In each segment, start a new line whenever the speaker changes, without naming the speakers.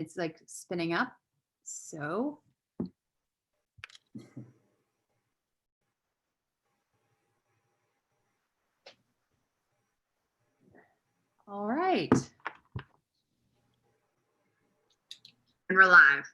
It's like spinning up. So. All right. And we're live.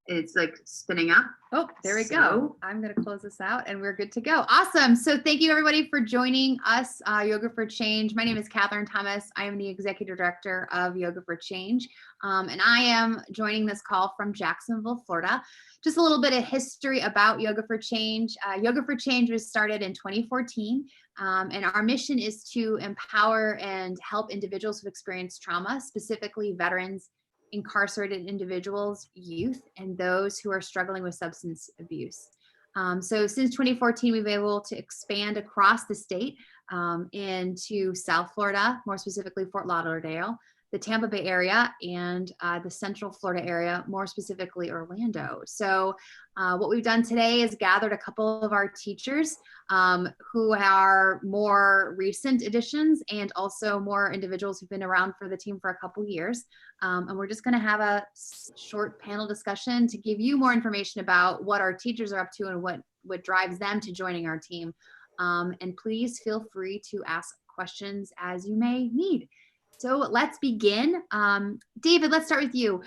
It's like spinning up. Oh, there we go. I'm going to close this out and we're good to go. Awesome. So thank you everybody for joining us, Yoga for Change. My name is Catherine Thomas. I am the Executive Director of Yoga for Change. And I am joining this call from Jacksonville, Florida. Just a little bit of history about Yoga for Change. Yoga for Change was started in 2014. And our mission is to empower and help individuals who've experienced trauma, specifically veterans, incarcerated individuals, youth, and those who are struggling with substance abuse. So since 2014, we've been able to expand across the state into South Florida, more specifically Fort Lauderdale, the Tampa Bay area, and the Central Florida area, more specifically Orlando. So what we've done today is gathered a couple of our teachers who are more recent additions and also more individuals who've been around for the team for a couple years. And we're just going to have a short panel discussion to give you more information about what our teachers are up to and what drives them to joining our team. And please feel free to ask questions as you may need. So let's begin. David, let's start with you.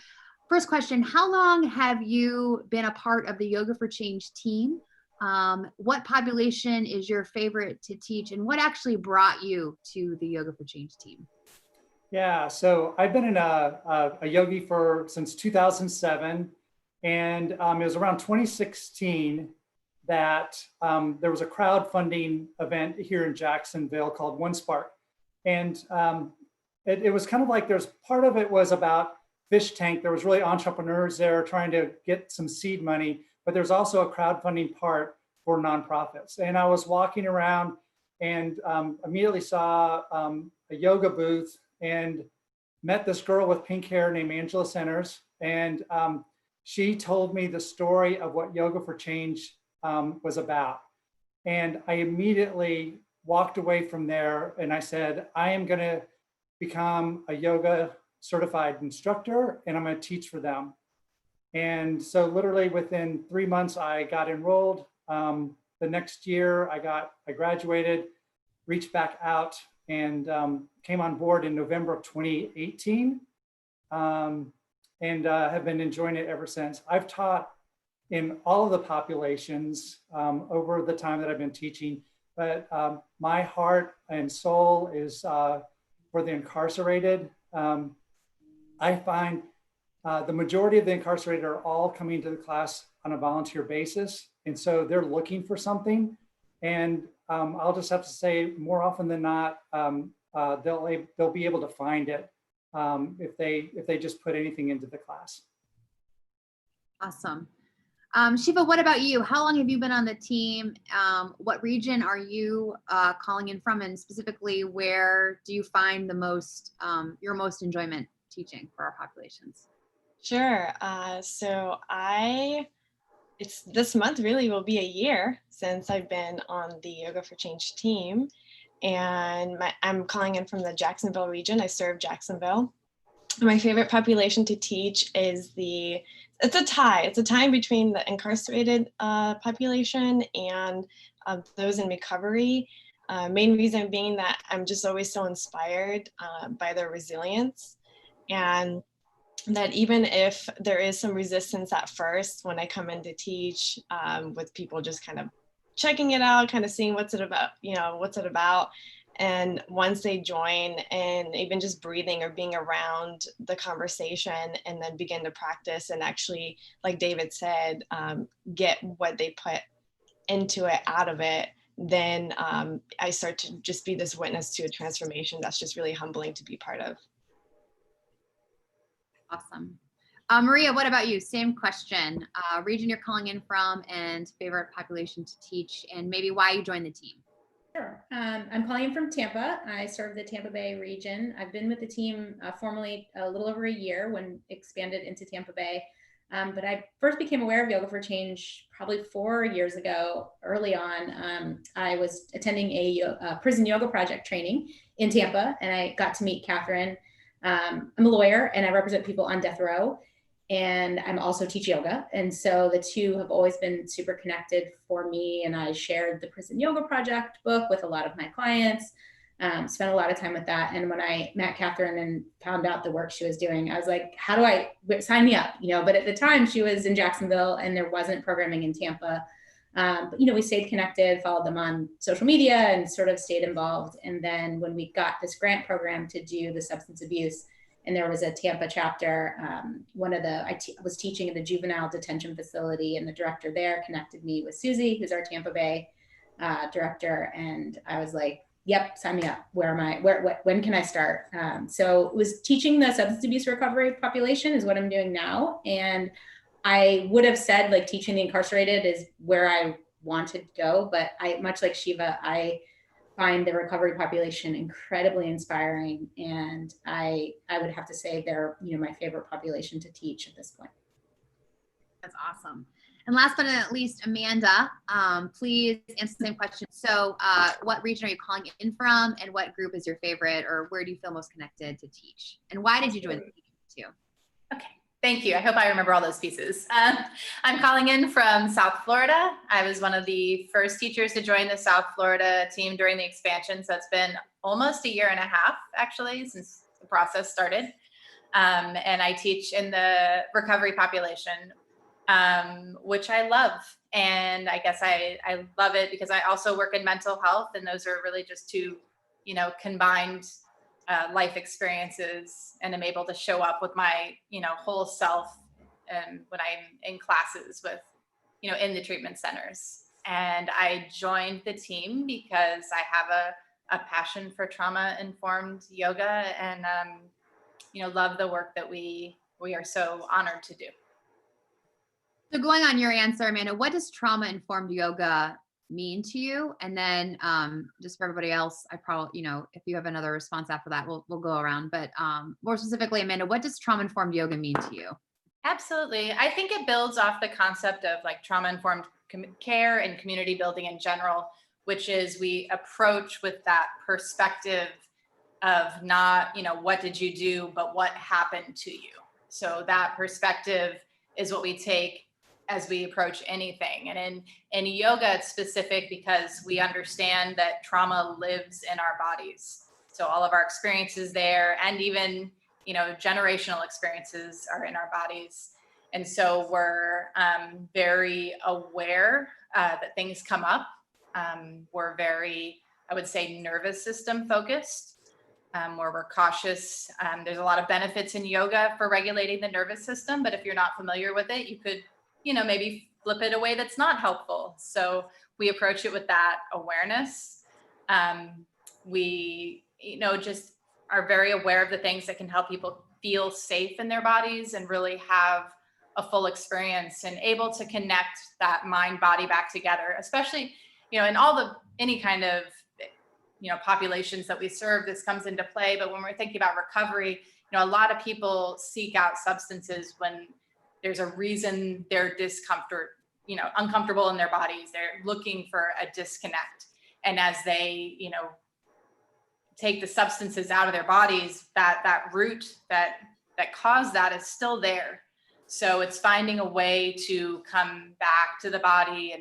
First question, how long have you been a part of the Yoga for Change team? What population is your favorite to teach, and what actually brought you to the Yoga for Change team?
Yeah, so I've been in a yogi since 2007, and it was around 2016 that there was a crowdfunding event here in Jacksonville called One Spark. And it was kind of like part of it was about fish tank. There was really entrepreneurs there trying to get some seed money, but there's also a crowdfunding part for nonprofits. And I was walking around and immediately saw a yoga booth and met this girl with pink hair named Angela Centers. And she told me the story of what Yoga for Change was about. And I immediately walked away from there and I said, I am gonna become a yoga certified instructor and I'm gonna teach for them. And so literally within 3 months, I got enrolled. The next year I graduated, reached back out and came on board in November of 2018 and have been enjoying it ever since. I've taught in all of the populations over the time that I've been teaching, but my heart and soul is for the incarcerated. I find the majority of the incarcerated are all coming to the class on a volunteer basis. And so they're looking for something. And I'll just have to say more often than not, they'll be able to find it if they just put anything into the class.
Awesome. Shiva, what about you? How long have you been on the team? What region are you calling in from? And specifically, where do you find your most enjoyment teaching for our populations?
Sure. It's this month really will be a year since I've been on the Yoga for Change team. And I'm calling in from the Jacksonville region. I serve Jacksonville. My favorite population to teach is it's a tie between the incarcerated population and those in recovery. Main reason being that I'm just always so inspired by their resilience, and that even if there is some resistance at first when I come in to teach, with people just kind of checking it out, kind of seeing what's it about. And once they join and even just breathing or being around the conversation and then begin to practice and actually, like David said, get what they put into it out of it, then I start to just be this witness to a transformation that's just really humbling to be part of.
Awesome. Maria, what about you? Same question. Region you're calling in from and favorite population to teach, and maybe why you joined the team.
Sure. I'm calling in from Tampa. I serve the Tampa Bay region. I've been with the team formally a little over a year when expanded into Tampa Bay. But I first became aware of Yoga for Change probably 4 years ago. Early on, I was attending a prison yoga project training in Tampa, and I got to meet Catherine I'm a lawyer and I represent people on death row, and I'm also teach yoga. And so the two have always been super connected for me. And I shared the Prison Yoga Project book with a lot of my clients, spent a lot of time with that. And when I met Catherine and found out the work she was doing, I was like, how do I sign me up? But at the time she was in Jacksonville and there wasn't programming in Tampa. But we stayed connected, followed them on social media and sort of stayed involved. And then when we got this grant program to do the substance abuse, and there was a Tampa chapter, I was teaching at the juvenile detention facility, and the director there connected me with Susie, who's our Tampa Bay director. And I was like, yep, sign me up. Where am I? When can I start? So it was teaching the substance abuse recovery population is what I'm doing now. And I would have said like teaching the incarcerated is where I wanted to go, but much like Shiva, I find the recovery population incredibly inspiring. And I would have to say they're, my favorite population to teach at this point.
That's awesome. And last but not least, Amanda, please answer the same question. So what region are you calling in from, and what group is your favorite, or where do you feel most connected to teach? And why did you join the team too?
Okay, thank you. I hope I remember all those pieces. I'm calling in from South Florida. I was one of the first teachers to join the South Florida team during the expansion. So it's been almost a year and a half, actually, since the process started. And I teach in the recovery population, which I love. And I guess I love it because I also work in mental health, and those are really just two, combined life experiences, and I'm able to show up with my, whole self and when I'm in classes with, in the treatment centers. And I joined the team because I have a passion for trauma-informed yoga, and, love the work that we are so honored to do.
So going on your answer, Amanda, what does trauma-informed yoga mean to you? And then just for everybody else, I probably, if you have another response after that, we'll go around. But more specifically, Amanda, what does trauma-informed yoga mean to you?
Absolutely. I think it builds off the concept of like trauma-informed care and community building in general, which is we approach with that perspective of not, what did you do, but what happened to you. So that perspective is what we take as we approach anything. And in yoga, it's specific because we understand that trauma lives in our bodies. So all of our experiences there, and even, generational experiences are in our bodies. And so we're very aware that things come up. We're very, I would say, nervous system focused, where we're cautious. There's a lot of benefits in yoga for regulating the nervous system, but if you're not familiar with it, you could maybe flip it a way that's not helpful. So we approach it with that awareness. We, just are very aware of the things that can help people feel safe in their bodies and really have a full experience, and able to connect that mind body back together, especially, in any kind of, populations that we serve, this comes into play. But when we're thinking about recovery, a lot of people seek out substances when there's a reason they're uncomfortable in their bodies. They're looking for a disconnect. And as they, take the substances out of their bodies, that root that caused that is still there. So it's finding a way to come back to the body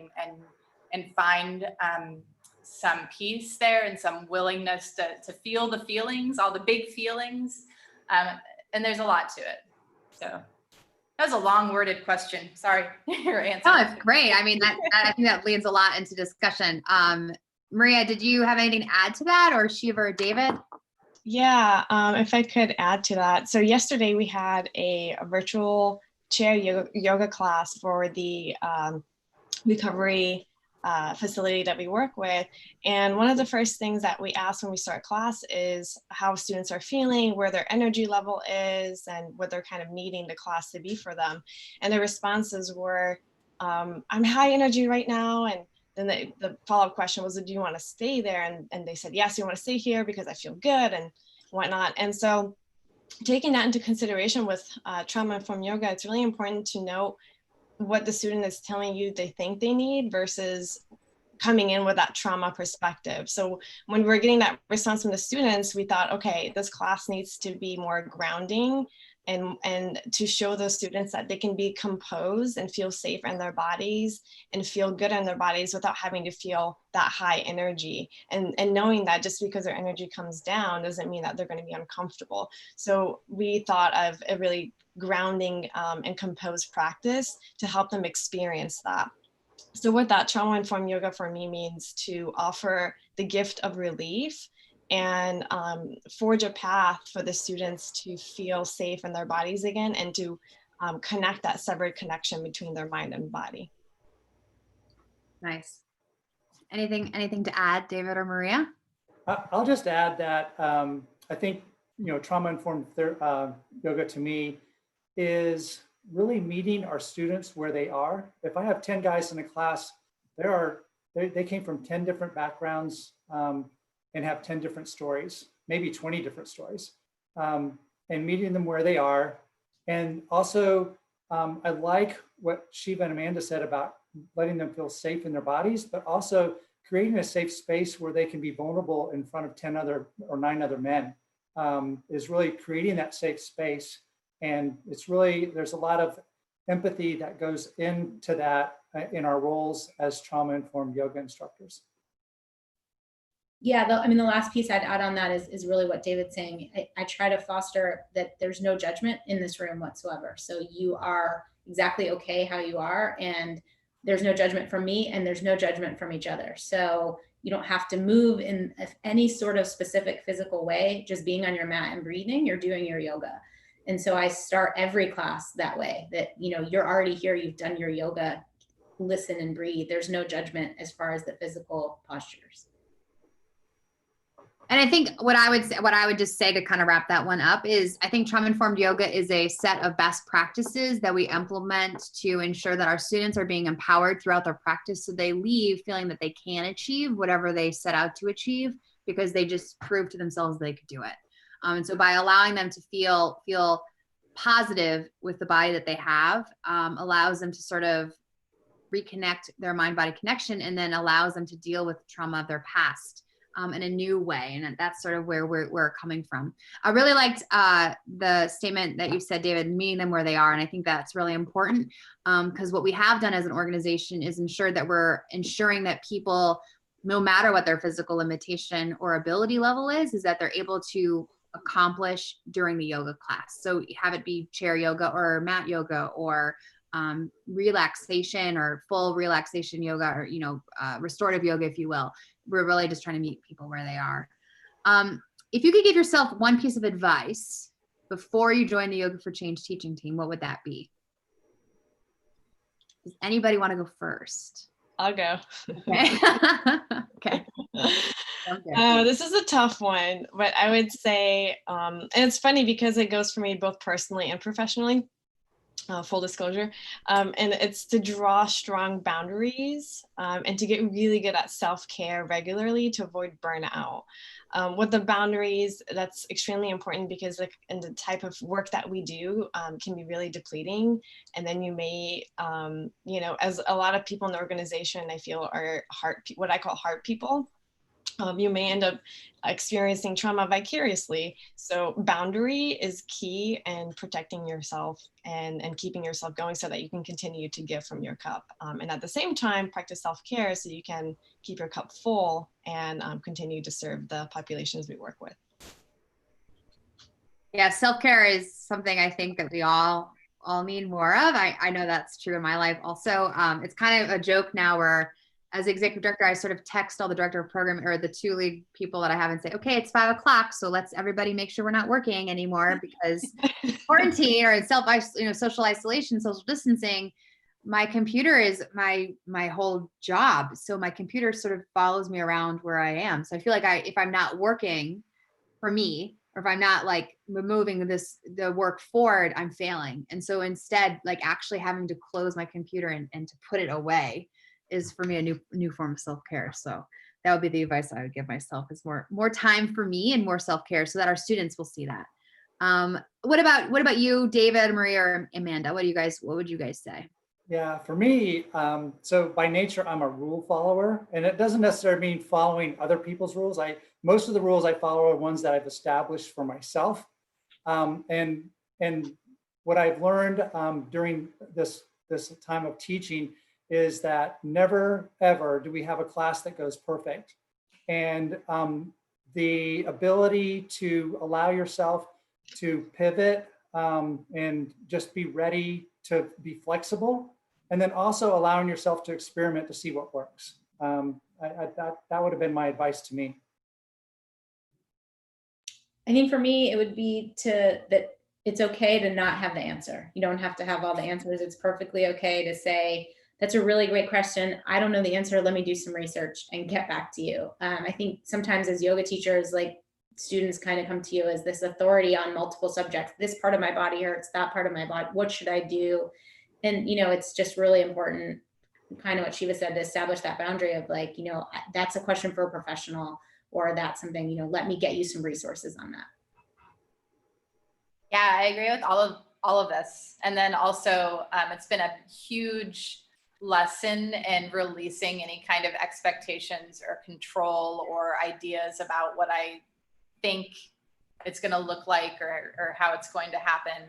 and find some peace there, and some willingness to feel the feelings, all the big feelings. And there's a lot to it. So that was a long worded question. Sorry, your answer.
Oh, it's great. I mean, I think that leads a lot into discussion. Maria, did you have anything to add to that, or Shiva or David?
Yeah, if I could add to that. So yesterday we had a virtual chair yoga class for the recovery facility that we work with. And one of the first things that we ask when we start class is how students are feeling, where their energy level is, and what they're kind of needing the class to be for them. And the responses were, I'm high energy right now. And then the follow-up question was, do you want to stay there? And they said, yes, we want to stay here because I feel good and whatnot. And so taking that into consideration with trauma-informed yoga, it's really important to know what the student is telling you they think they need versus coming in with that trauma perspective. So when we're getting that response from the students, we thought, okay, this class needs to be more grounding and to show those students that they can be composed and feel safe in their bodies and feel good in their bodies without having to feel that high energy. And knowing that just because their energy comes down doesn't mean that they're going to be uncomfortable. So we thought of a really grounding and composed practice to help them experience that. So with that, trauma-informed yoga for me means to offer the gift of relief and forge a path for the students to feel safe in their bodies again and to connect that severed connection between their mind and body.
Nice. Anything to add, David or Maria?
I'll just add that I think, trauma-informed yoga to me is really meeting our students where they are. If I have 10 guys in a class, they came from 10 different backgrounds and have 10 different stories, maybe 20 different stories, and meeting them where they are. And also, I like what Shiva and Amanda said about letting them feel safe in their bodies, but also creating a safe space where they can be vulnerable in front of 10 other or 9 other men is really creating that safe space. And it's really, there's a lot of empathy that goes into that in our roles as trauma-informed yoga instructors.
Yeah, the last piece I'd add on that is really what David's saying. I try to foster that there's no judgment in this room whatsoever. So you are exactly okay how you are, and there's no judgment from me, and there's no judgment from each other. So you don't have to move in any sort of specific physical way. Just being on your mat and breathing, you're doing your yoga. And so I start every class that way, that, you're already here, you've done your yoga, listen and breathe. There's no judgment as far as the physical postures.
And I think what I would just say to kind of wrap that one up is I think trauma-informed yoga is a set of best practices that we implement to ensure that our students are being empowered throughout their practice, so they leave feeling that they can achieve whatever they set out to achieve because they just proved to themselves they could do it. And so by allowing them to feel positive with the body that they have, allows them to sort of reconnect their mind-body connection, and then allows them to deal with trauma of their past in a new way. And that's sort of where we're coming from. I really liked the statement that you said, David, meeting them where they are. And I think that's really important because what we have done as an organization is ensure that we're ensuring that people, no matter what their physical limitation or ability level is that they're able to accomplish during the yoga class. So have it be chair yoga or mat yoga or relaxation or full relaxation yoga or, restorative yoga, if you will. We're really just trying to meet people where they are. If you could give yourself one piece of advice before you join the Yoga for Change teaching team, what would that be? Does anybody want to go first?
I'll go.
Okay. Okay.
This is a tough one, but I would say, and it's funny because it goes for me both personally and professionally. Full disclosure, and it's to draw strong boundaries and to get really good at self-care regularly to avoid burnout. With the boundaries, that's extremely important because in the type of work that we do can be really depleting. And then you may, as a lot of people in the organization, I feel are what I call heart people. You may end up experiencing trauma vicariously. So boundary is key in protecting yourself and keeping yourself going so that you can continue to give from your cup. And at the same time, practice self-care so you can keep your cup full and continue to serve the populations we work with.
Yeah, self-care is something I think that we all need more of. I know that's true in my life also. It's kind of a joke now where as executive director, I sort of text all the director of program or the 2 lead people that I have and say, okay, it's 5 o'clock. So let's everybody make sure we're not working anymore because quarantine or social isolation, social distancing, my computer is my whole job. So my computer sort of follows me around where I am. So I feel like if I'm not working for me, or if I'm not like moving the work forward, I'm failing. And so instead, like actually having to close my computer and to put it away is for me a new form of self-care. So that would be the advice I would give myself is more time for me and more self-care so that our students will see that. What about you, David, Maria, or Amanda? What would you guys say?
Yeah, for me, so by nature, I'm a rule follower, and it doesn't necessarily mean following other people's rules. Most of the rules I follow are ones that I've established for myself. And what I've learned during this time of teaching is that never ever do we have a class that goes perfect. And the ability to allow yourself to pivot and just be ready to be flexible, and then also allowing yourself to experiment to see what works. That would have been my advice to me.
I think for me, it would be that it's okay to not have the answer. You don't have to have all the answers. It's perfectly okay to say, that's a really great question. I don't know the answer. Let me do some research and get back to you. I think sometimes as yoga teachers, like students kind of come to you as this authority on multiple subjects. This part of my body hurts, that part of my body, what should I do? And, it's just really important, kind of what Shiva said, to establish that boundary of like, that's a question for a professional, or that's something, let me get you some resources on that.
Yeah, I agree with all of this. And then also, it's been a huge lesson in releasing any kind of expectations or control or ideas about what I think it's going to look like or how it's going to happen,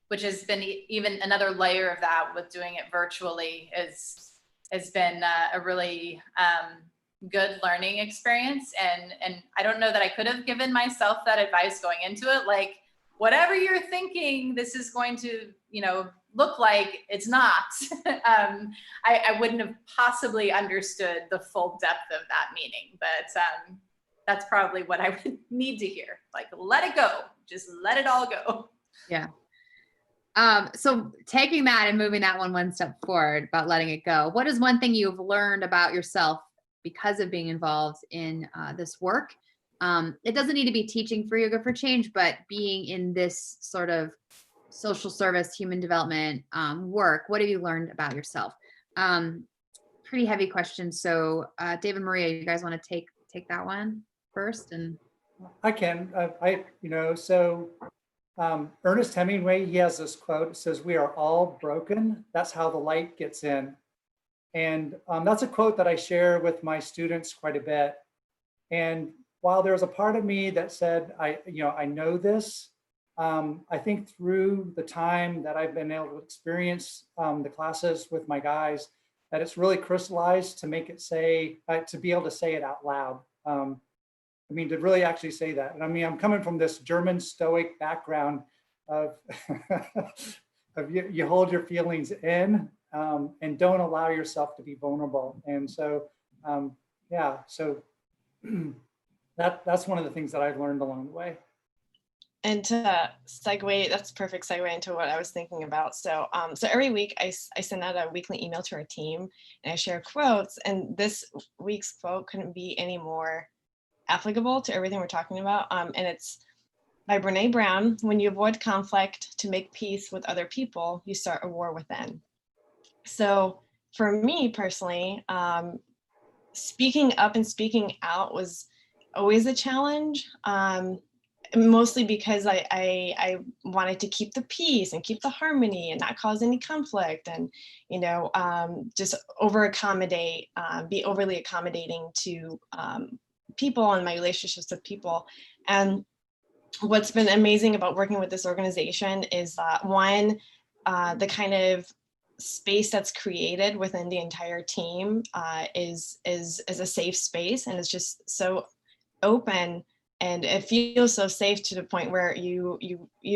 which has been even another layer of that with doing it virtually has been a really good learning experience. And I don't know that I could have given myself that advice going into it. Like, whatever you're thinking this is going to, look like, it's not. I wouldn't have possibly understood the full depth of that meaning, but that's probably what I would need to hear. Like, let it go. Just let it all go.
Yeah. So taking that and moving that one step forward about letting it go, what is one thing you've learned about yourself because of being involved in this work? It doesn't need to be teaching for Yoga for Change, but being in this sort of social service, human development work, what have you learned about yourself? Pretty heavy question. So Dave and Maria, you guys want to take that one first? And
I can. Ernest Hemingway, he has this quote. It says, "We are all broken. That's how the light gets in." And that's a quote that I share with my students quite a bit. And while there's a part of me that said, I know this, I think through the time that I've been able to experience the classes with my guys, that it's really crystallized to make it to be able to say it out loud. To really actually say that. And I'm coming from this German Stoic background of, you hold your feelings in and don't allow yourself to be vulnerable. And so, that's one of the things that I've learned along the way.
And to segue, that's a perfect segue into what I was thinking about. So every week I send out a weekly email to our team and I share quotes, and this week's quote couldn't be any more applicable to everything we're talking about. And it's by Brene Brown: "When you avoid conflict to make peace with other people, you start a war within." So for me personally, speaking up and speaking out was always a challenge. Mostly because I wanted to keep the peace and keep the harmony and not cause any conflict, and just be overly accommodating to people and my relationships with people. And what's been amazing about working with this organization is that one, the kind of space that's created within the entire team is a safe space, and it's just so open. And it feels so safe to the point where you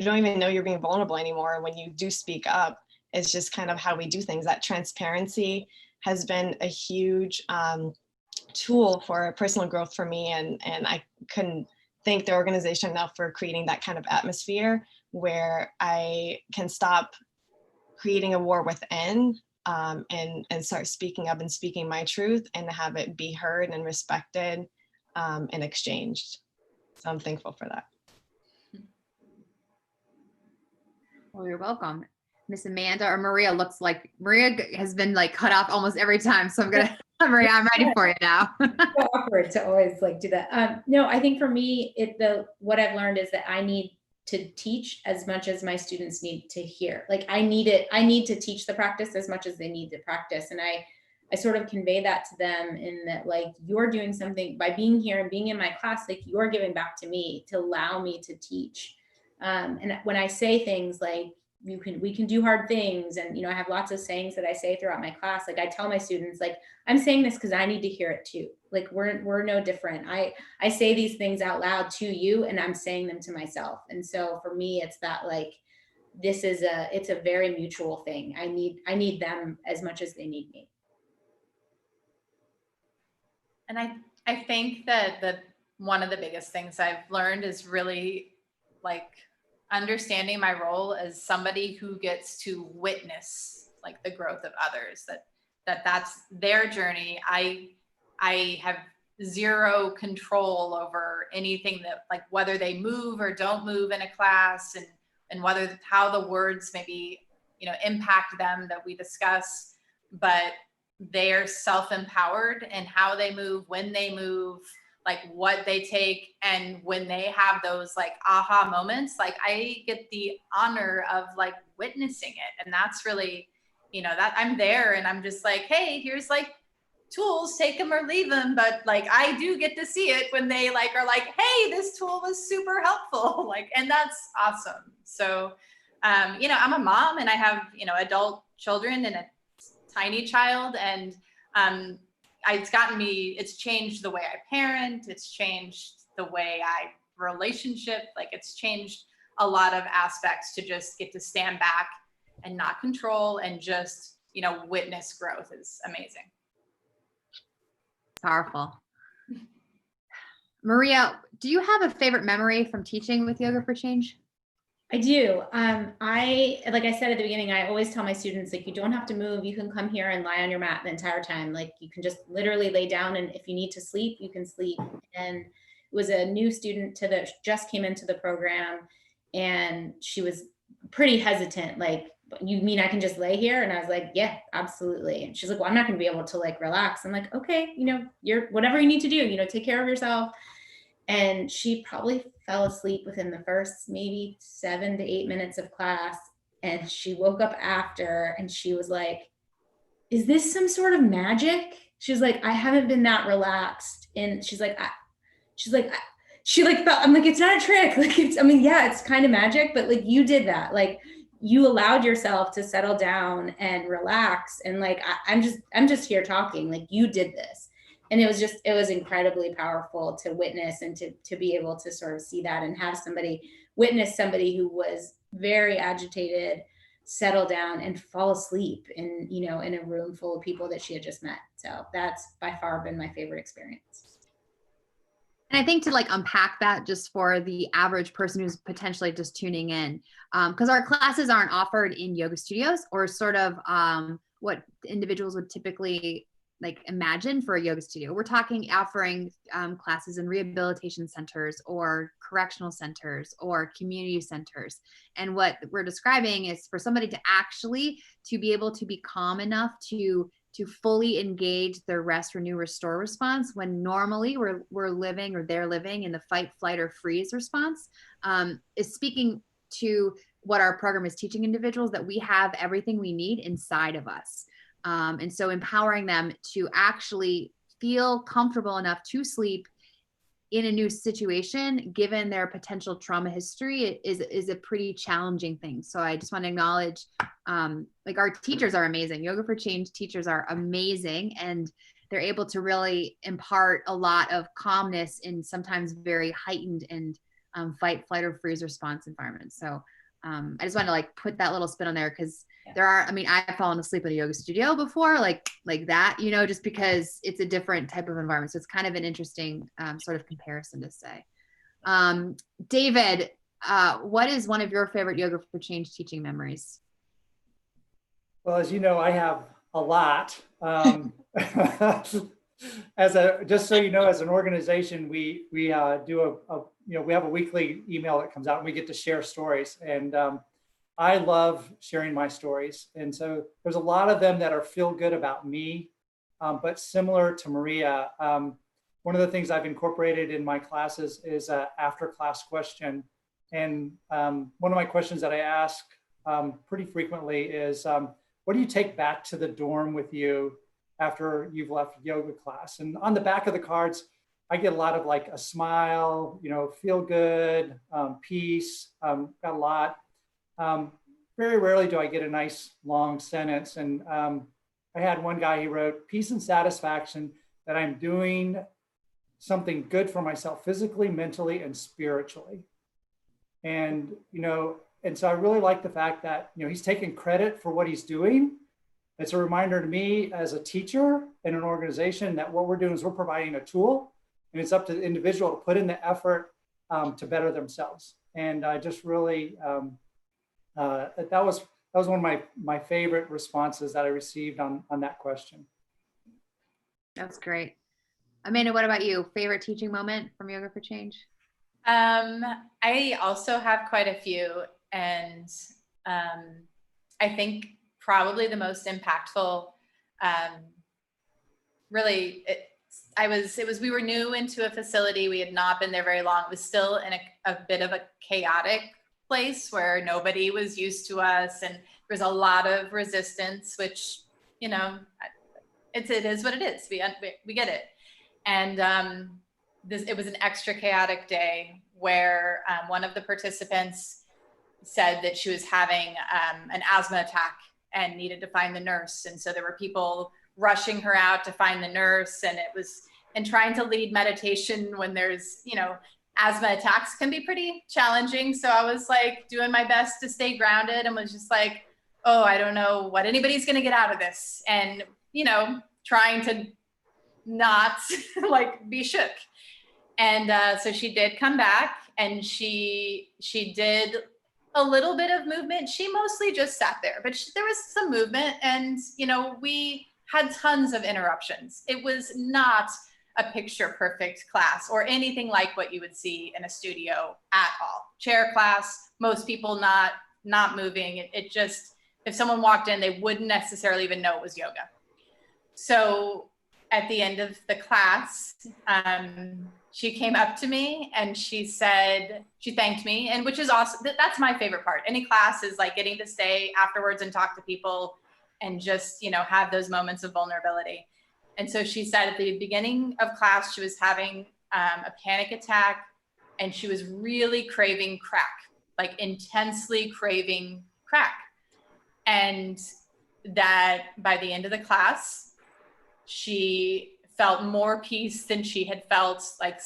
don't even know you're being vulnerable anymore when you do speak up. It's just kind of how we do things. That transparency has been a huge tool for personal growth for me. And I couldn't thank the organization enough for creating that kind of atmosphere where I can stop creating a war within and start speaking up and speaking my truth and have it be heard and respected and exchanged. So I'm thankful for that.
well, you're welcome. Miss Amanda or Maria looks like Maria has been like cut off almost every time. So Maria, I'm ready for you now.
So awkward to always like do that. No, I think for me, what I've learned is that I need to teach as much as my students need to hear. Like I need to teach the practice as much as they need to practice. And I sort of convey that to them in that, like, you're doing something by being here and being in my class, like you're giving back to me to allow me to teach. And when I say things like, we can do hard things. And, I have lots of sayings that I say throughout my class. Like I tell my students, like, I'm saying this because I need to hear it too. Like we're no different. I say these things out loud to you and I'm saying them to myself. And so for me, it's that, like, it's a very mutual thing. I need them as much as they need me.
And I think that one of the biggest things I've learned is really, like, understanding my role as somebody who gets to witness, like, the growth of others, that's their journey. I have zero control over anything that, like, whether they move or don't move in a class, and whether how the words maybe, impact them that we discuss, but they're self-empowered in how they move, when they move, like what they take. And when they have those, like, aha moments, like, I get the honor of, like, witnessing it. And that's really, that I'm there and I'm just like, hey, here's, like, tools, take them or leave them. But, like, I do get to see it when they, like, are like, hey, this tool was super helpful. Like, and that's awesome. So, I'm a mom and I have, adult children and a tiny child. And it's changed the way I parent. It's changed the way I relationship. Like, it's changed a lot of aspects to just get to stand back and not control and just, witness growth is amazing.
Powerful. Maria, do you have a favorite memory from teaching with Yoga for Change?
I do. Like I said at the beginning, I always tell my students, like, you don't have to move. You can come here and lie on your mat the entire time. Like, you can just literally lay down, and if you need to sleep, you can sleep. And it was a new student just came into the program, and she was pretty hesitant. Like, you mean I can just lay here? And I was like, yeah, absolutely. And she's like, well, I'm not going to be able to, like, relax. I'm like, okay, you're whatever you need to do, take care of yourself. And she probably fell asleep within the first maybe 7 to 8 minutes of class. And she woke up after and she was like, is this some sort of magic? She's like, I haven't been that relaxed. And she's like, I'm like, it's not a trick. Like, yeah, it's kind of magic, but, like, you did that. Like, you allowed yourself to settle down and relax. And, like, I'm just here talking, like, you did this. And it was incredibly powerful to witness and to be able to sort of see that and have witness somebody who was very agitated, settle down and fall asleep in a room full of people that she had just met. So that's by far been my favorite experience.
And I think to, like, unpack that just for the average person who's potentially just tuning in, because our classes aren't offered in yoga studios or sort of what individuals would typically, like, imagine for a yoga studio. We're offering classes in rehabilitation centers or correctional centers or community centers. And what we're describing is for somebody to be able to be calm enough to fully engage their rest, renew, restore response when normally we're living, or they're living, in the fight, flight, or freeze response, is speaking to what our program is teaching individuals, that we have everything we need inside of us. And so empowering them to actually feel comfortable enough to sleep in a new situation, given their potential trauma history, is a pretty challenging thing. So I just want to acknowledge, like, our teachers are amazing. Yoga for Change teachers are amazing, and they're able to really impart a lot of calmness in sometimes very heightened and fight, flight, or freeze response environments. So I just want to, like, put that little spin on there, because I've fallen asleep in a yoga studio before, like that, just because it's a different type of environment. So it's kind of an interesting sort of comparison to say. David, what is one of your favorite Yoga for Change teaching memories?
Well, as you know, I have a lot. Just so you know, as an organization, we do we have a weekly email that comes out, and we get to share stories. And I love sharing my stories. And so there's a lot of them that are feel good about me, but similar to Maria. One of the things I've incorporated in my classes is an after class question And one of my questions that I ask pretty frequently is, what do you take back to the dorm with you after you've left yoga class? And on the back of the cards, I get a lot of like a smile, feel good, peace, got a lot. Very rarely do I get a nice long sentence. And I had one guy, he wrote, peace and satisfaction that I'm doing something good for myself physically, mentally, and spiritually. And, and so I really like the fact that, he's taking credit for what he's doing. It's a reminder to me as a teacher in an organization that what we're doing is we're providing a tool, and it's up to the individual to put in the effort to better themselves. And I just really, that was one of my favorite responses that I received on that question.
That's great. Amanda, what about you? Favorite teaching moment from Yoga for Change?
I also have quite a few, and I think probably the most impactful, we were new into a facility. We had not been there very long. It was still in a bit of a chaotic place where nobody was used to us, and there was a lot of resistance, which, it is what it is. We get it. And it was an extra chaotic day where one of the participants said that she was having an asthma attack and needed to find the nurse. And so there were people rushing her out to find the nurse, and trying to lead meditation when there's, asthma attacks can be pretty challenging. So I was like doing my best to stay grounded and was just like, oh, I don't know what anybody's going to get out of this. And, trying to not like be shook. And so she did come back, and she did a little bit of movement. She mostly just sat there, but there was some movement, and, we had tons of interruptions. It was not a picture perfect class or anything like what you would see in a studio at all. Chair class, most people not moving. It just, if someone walked in, they wouldn't necessarily even know it was yoga. So at the end of the class, she came up to me and she thanked me, and which is awesome. That's my favorite part. Any class is like getting to stay afterwards and talk to people and just, have those moments of vulnerability. And so she said at the beginning of class, she was having a panic attack, and she was really craving crack, like intensely craving crack. And that by the end of the class, she felt more peace than she had felt like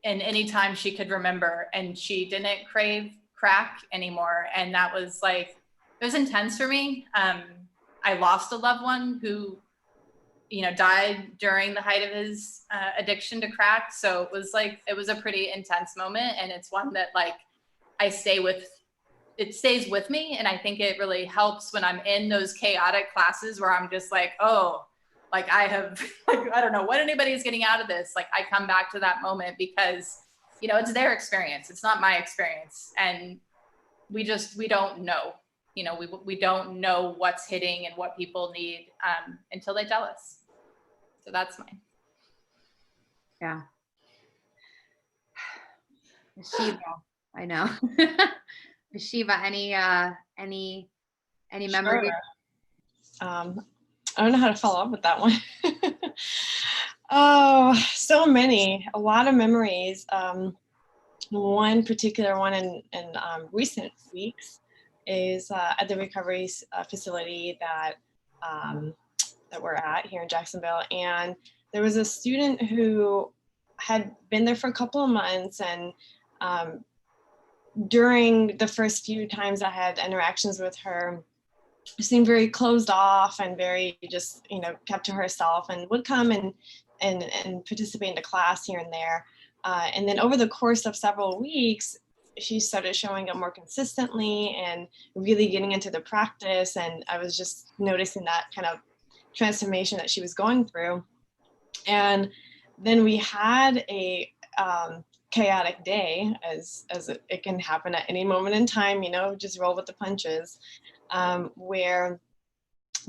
in any time she could remember. And she didn't crave crack anymore. And that was like, it was intense for me. I lost a loved one who, died during the height of his addiction to crack. So it was a pretty intense moment. And it's one that like it stays with me. And I think it really helps when I'm in those chaotic classes where I'm just like, oh, like I have, like, I don't know what anybody's getting out of this. Like I come back to that moment because, it's their experience. It's not my experience. And we don't know, we don't know what's hitting and what people need until they tell us. So that's mine.
Yeah. Shiva, I know. Shiva, any memories?
Sure. I don't know how to follow up with that one. Oh, so many, a lot of memories. One particular one in recent weeks is at the recovery facility that we're at here in Jacksonville. And there was a student who had been there for a couple of months, and during the first few times I had interactions with her, she seemed very closed off and very just, kept to herself, and would come and participate in the class here and there. And then over the course of several weeks, she started showing up more consistently and really getting into the practice. And I was just noticing that kind of transformation that she was going through. And then we had a chaotic day, as it can happen at any moment in time, just roll with the punches, where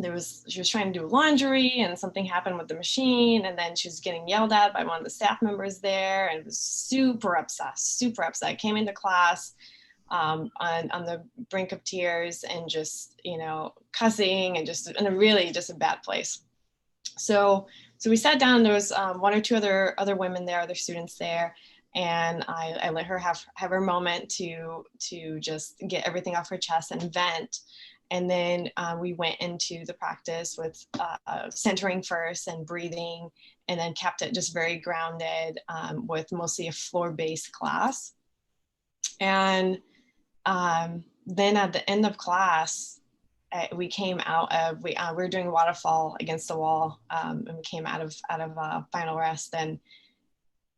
she was trying to do laundry and something happened with the machine, and then she was getting yelled at by one of the staff members there, and was super upset. Came into class on the brink of tears and just, you know, cussing and just in a really just a bad place. So we sat down. There was one or two other women there, other students there, and I let her have her moment to just get everything off her chest and vent. And then we went into the practice with centering first and breathing, and then kept it just very grounded with mostly a floor-based class. And then at the end of class, we came out of, we were doing waterfall against the wall, and we came out of final rest, and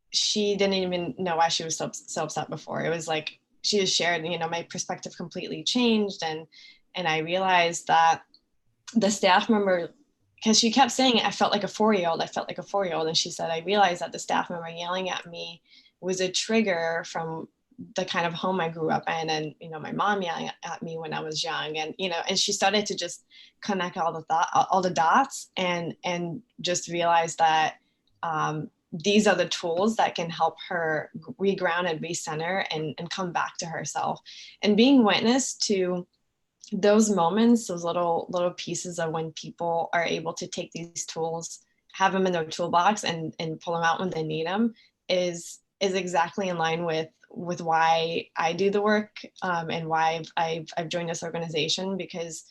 she didn't even know why she was so upset before. It was like, she just shared, you know, my perspective completely changed. And I realized that the staff member, because she kept saying it, I felt like a 4-year-old. And she said, I realized that the staff member yelling at me was a trigger from the kind of home I grew up in, and, you know, my mom yelling at me when I was young, and, you know, and she started to just connect all the dots and just realize that these are the tools that can help her reground and recenter and come back to herself. And being witness to those moments, those little pieces of when people are able to take these tools, have them in their toolbox and pull them out when they need them, is exactly in line with why I do the work, and why I've joined this organization, because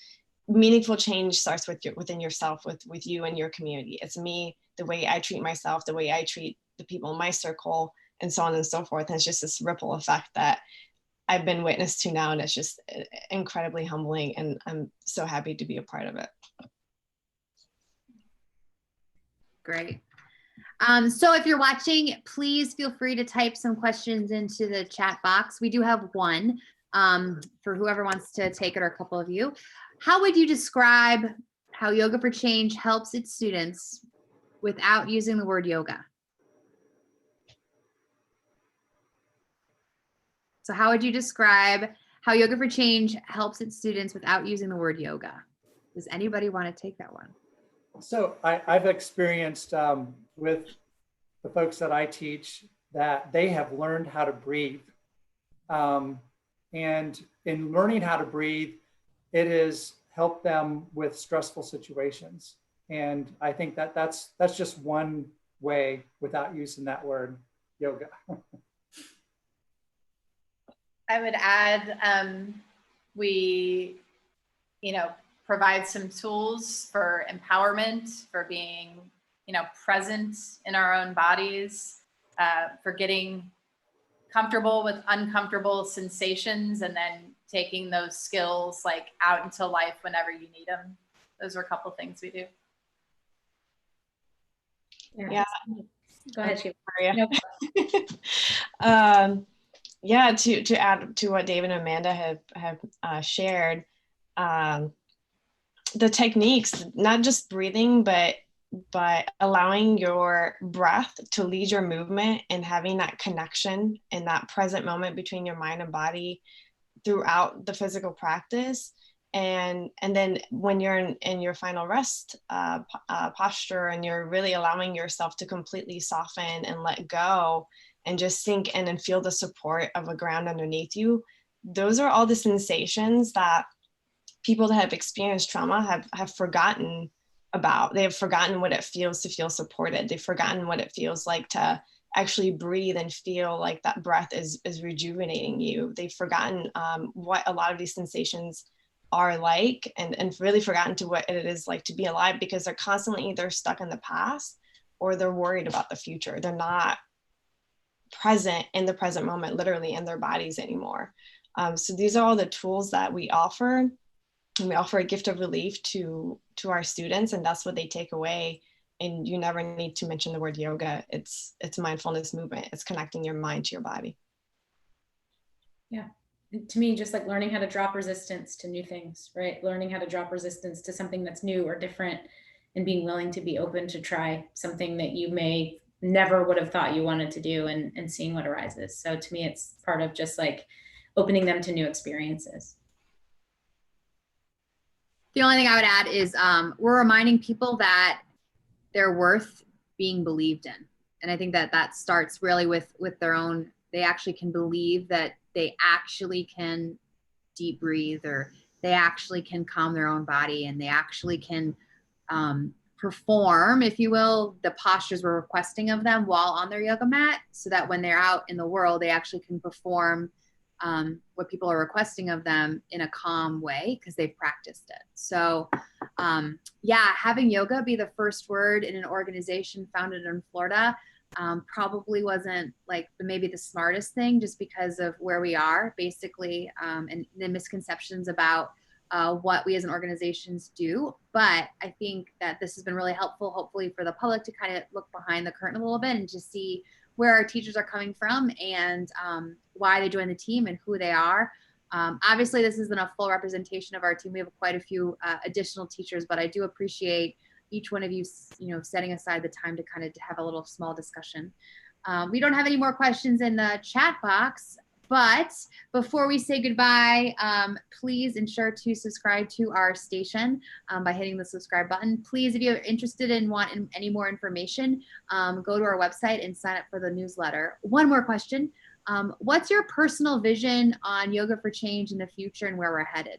meaningful change starts within yourself, with you and your community. It's me, the way I treat myself, the way I treat the people in my circle, and so on and so forth. And it's just this ripple effect that I've been witness to now, and it's just incredibly humbling, and I'm so happy to be a part of it.
Great. So if you're watching, please feel free to type some questions into the chat box. We do have one for whoever wants to take it, or a couple of you. How would you describe how Yoga for Change helps its students without using the word yoga? So how would you describe how Yoga for Change helps its students without using the word yoga? Does anybody want to take that one?
So I've experienced with the folks that I teach that they have learned how to breathe. And in learning how to breathe, it has helped them with stressful situations. And I think that that's just one way without using that word, yoga.
I would add, we, you know, provide some tools for empowerment, for being, you know, present in our own bodies, for getting comfortable with uncomfortable sensations, and then taking those skills like out into life whenever you need them. Those are a couple things we do.
Yeah.
Go ahead, Shiva.
No. Yeah, to add to what David and Amanda have shared, the techniques, not just breathing, but allowing your breath to lead your movement, and having that connection and that present moment between your mind and body throughout the physical practice. And then when you're in your final rest posture, and you're really allowing yourself to completely soften and let go, and just sink in and feel the support of a ground underneath you, those are all the sensations that people that have experienced trauma have forgotten about. They have forgotten what it feels to feel supported. They've forgotten what it feels like to actually breathe and feel like that breath is rejuvenating you. They've forgotten what a lot of these sensations are like, and really forgotten to what it is like to be alive, because they're constantly either stuck in the past or they're worried about the future. They're not present in the present moment, literally in their bodies anymore. So these are all the tools that we offer. And we offer a gift of relief to our students, and that's what they take away. And you never need to mention the word yoga. It's mindfulness movement. It's connecting your mind to your body.
Yeah. To me, just like learning how to drop resistance to new things, right? Learning how to drop resistance to something that's new or different, and being willing to be open to try something that you may never would have thought you wanted to do, and seeing what arises. So to me, it's part of just like opening them to new experiences.
The only thing I would add is we're reminding people that they're worth being believed in. And I think that that starts really with their own, they actually can believe that they actually can deep breathe, or they actually can calm their own body, and they actually can perform, if you will, the postures we're requesting of them while on their yoga mat, so that when they're out in the world, they actually can perform what people are requesting of them in a calm way because they've practiced it. So yeah, having yoga be the first word in an organization founded in Florida probably wasn't like maybe the smartest thing, just because of where we are basically, and the misconceptions about what we as an organizations do. But I think that this has been really helpful, hopefully, for the public to kind of look behind the curtain a little bit and to see where our teachers are coming from, and why they joined the team and who they are. Obviously, this isn't a full representation of our team. We have quite a few additional teachers, but I do appreciate each one of you, setting aside the time to kind of have a little small discussion. We don't have any more questions in the chat box, but before we say goodbye, please ensure to subscribe to our station by hitting the subscribe button. Please, if you're interested and want any more information, go to our website and sign up for the newsletter. One more question. What's your personal vision on Yoga for Change in the future and where we're headed?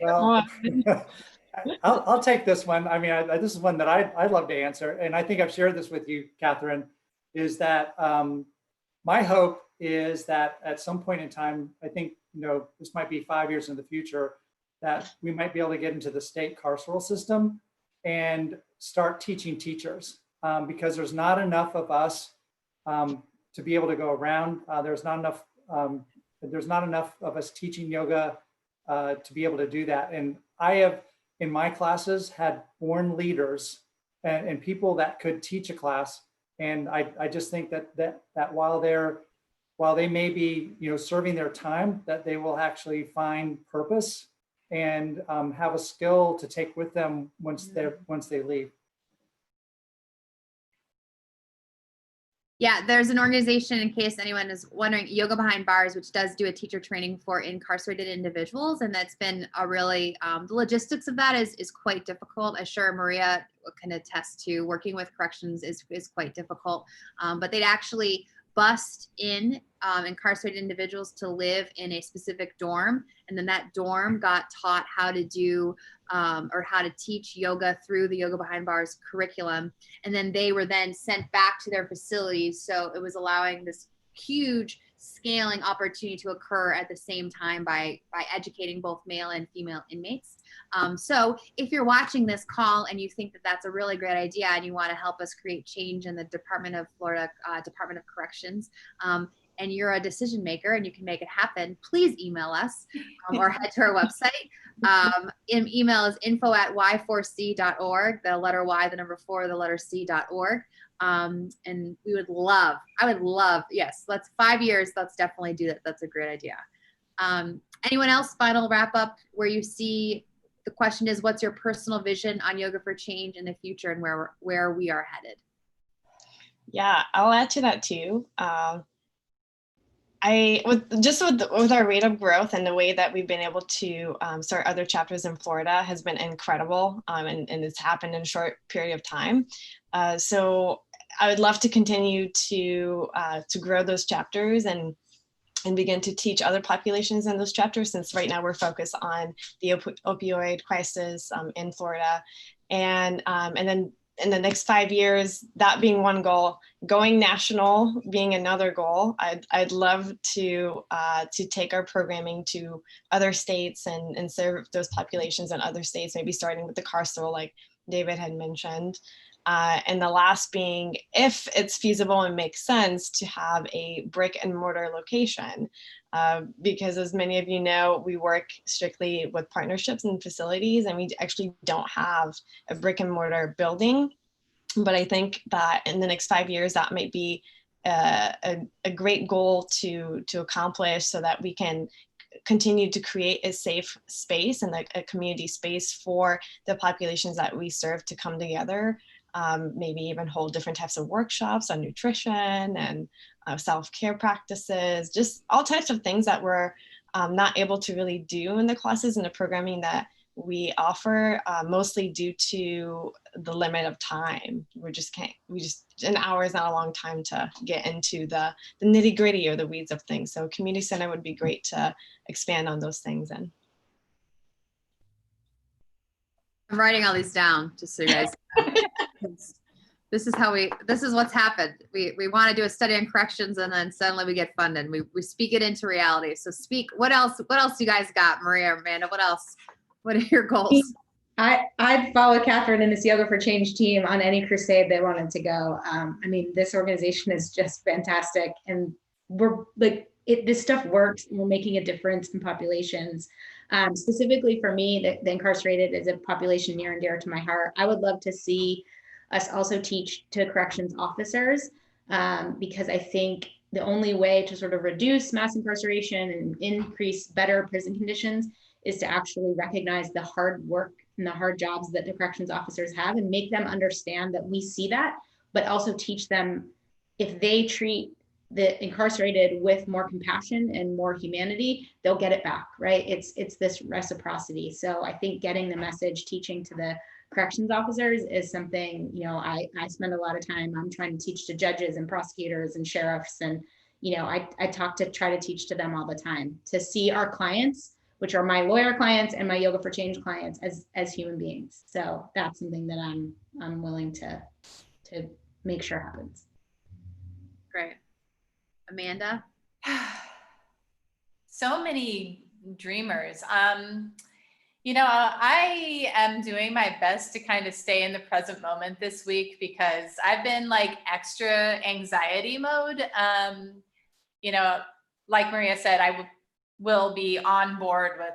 Well, I'll take this one. I mean, this is one that I'd love to answer. And I think I've shared this with you, Catherine, is that my hope is that at some point in time, I think, this might be 5 years in the future, that we might be able to get into the state carceral system and start teaching teachers, because there's not enough of us to be able to go around. There's not enough of us teaching yoga to be able to do that. And I have, in my classes, had born leaders and people that could teach a class. And I just think that while they may be, serving their time, that they will actually find purpose and have a skill to take with them once they leave.
Yeah, there's an organization, in case anyone is wondering, Yoga Behind Bars, which does do a teacher training for incarcerated individuals. And that's been a really, the logistics of that is quite difficult. I'm sure Maria can attest to working with corrections is quite difficult. But they'd actually bust in incarcerated individuals to live in a specific dorm. And then that dorm got taught how to do or how to teach yoga through the Yoga Behind Bars curriculum. And then they were then sent back to their facilities. So it was allowing this huge scaling opportunity to occur at the same time by educating both male and female inmates. So if you're watching this call and you think that that's a really great idea and you want to help us create change in the Department of Florida Department of Corrections, and you're a decision maker and you can make it happen, please email us or head to our website. Email is info@y4c.org, the letter Y, the number 4, the letter C.org. And I would love, yes, let's 5 years. Let's definitely do that. That's a great idea. Anyone else, final wrap up where you see the question is, what's your personal vision on Yoga for Change in the future and where we are headed?
Yeah, I'll add to that too. With our rate of growth and the way that we've been able to start other chapters in Florida has been incredible, and it's happened in a short period of time. So I would love to continue to grow those chapters and begin to teach other populations in those chapters, since right now we're focused on the opioid crisis in Florida. And then in the next 5 years, that being one goal, going national being another goal. I'd love to take our programming to other states and serve those populations in other states, maybe starting with the carceral, like David had mentioned. And the last being, if it's feasible and makes sense, to have a brick and mortar location. Because as many of you know, we work strictly with partnerships and facilities, and we actually don't have a brick and mortar building. But I think that in the next 5 years, that might be a great goal to accomplish, so that we can continue to create a safe space and a community space for the populations that we serve to come together. Maybe even hold different types of workshops on nutrition and self-care practices, just all types of things that we're not able to really do in the classes and the programming that we offer, mostly due to the limit of time. An hour is not a long time to get into the nitty gritty or the weeds of things. So community center would be great to expand on those things. And
I'm writing all these down just so you guys this is what's happened. We want to do a study on corrections, and then suddenly we get funded. We speak it into reality. So what else you guys got? Maria, Amanda, what else? What are your goals?
I'd follow Catherine and this Yoga for Change team on any crusade they wanted to go. I mean, this organization is just fantastic, and we're like, this stuff works, and we're making a difference in populations. Specifically for me, the incarcerated is a population near and dear to my heart. I would love to see us also teach to corrections officers, because I think the only way to sort of reduce mass incarceration and increase better prison conditions is to actually recognize the hard work and the hard jobs that the corrections officers have, and make them understand that we see that, but also teach them, if they treat the incarcerated with more compassion and more humanity, they'll get it back, right? It's this reciprocity. So I think getting the message, teaching to the corrections officers is something, I spend a lot of time, I'm trying to teach to judges and prosecutors and sheriffs. And, I try to teach to them all the time, to see our clients, which are my lawyer clients and my Yoga for Change clients, as human beings. So that's something that I'm willing to make sure happens.
Great. Amanda?
So many dreamers. I am doing my best to kind of stay in the present moment this week, because I've been like extra anxiety mode. Like Maria said, I will be on board with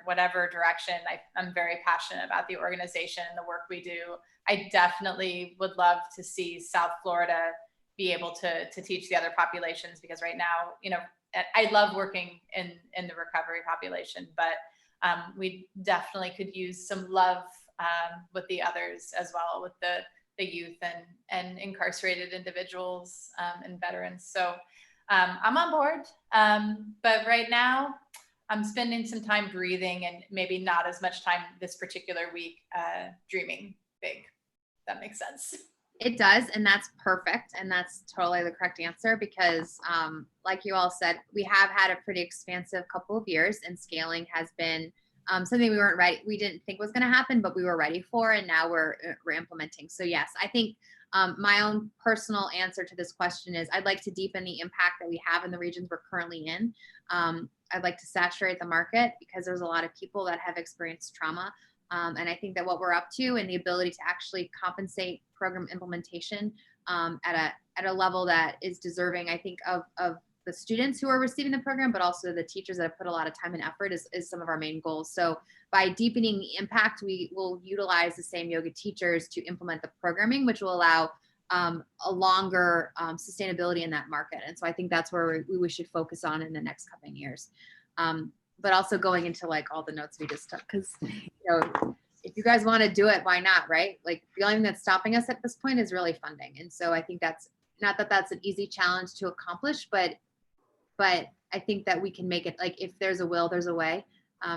whatever direction. I'm very passionate about the organization and the work we do. I definitely would love to see South Florida be able to teach the other populations, because right now, I love working in the recovery population, but we definitely could use some love with the others as well, with the youth and incarcerated individuals and veterans. So I'm on board, but right now I'm spending some time breathing, and maybe not as much time this particular week dreaming big. That makes sense.
It does, and that's perfect, and that's totally the correct answer, because like you all said, we have had a pretty expansive couple of years, and scaling has been something we didn't think was going to happen, but we were ready for, and now we're implementing. So yes, I think my own personal answer to this question is I'd like to deepen the impact that we have in the regions we're currently in. I'd like to saturate the market, because there's a lot of people that have experienced trauma. And I think that what we're up to, and the ability to actually compensate program implementation at a level that is deserving, I think, of the students who are receiving the program, but also the teachers that have put a lot of time and effort is some of our main goals. So by deepening the impact, we will utilize the same yoga teachers to implement the programming, which will allow a longer sustainability in that market. And so I think that's where we should focus on in the next couple of years. But also going into like all the notes we just took, because if you guys want to do it, why not, right? Like the only thing that's stopping us at this point is really funding. And so I think that's not that that's an easy challenge to accomplish, but I think that we can make it, like, if there's a will, there's a way.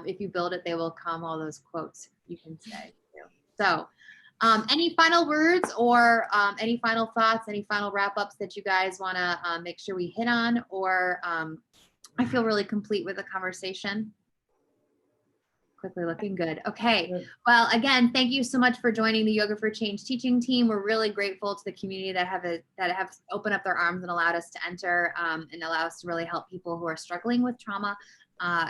If you build it, they will come, all those quotes you can say. So any final words or any final thoughts, any final wrap-ups that you guys want to make sure we hit on, or I feel really complete with the conversation. Quickly looking good. Okay. Well, again, thank you so much for joining the Yoga for Change teaching team. We're really grateful to the community that have opened up their arms and allowed us to enter and allow us to really help people who are struggling with trauma.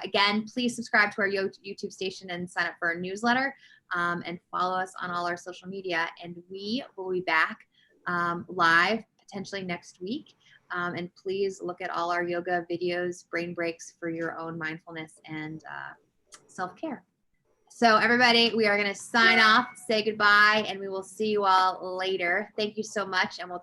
Again, please subscribe to our YouTube station and sign up for our newsletter, and follow us on all our social media. And we will be back live potentially next week. And please look at all our yoga videos, brain breaks for your own mindfulness and self-care. So everybody, we are going to sign off, say goodbye, and we will see you all later. Thank you so much, and we'll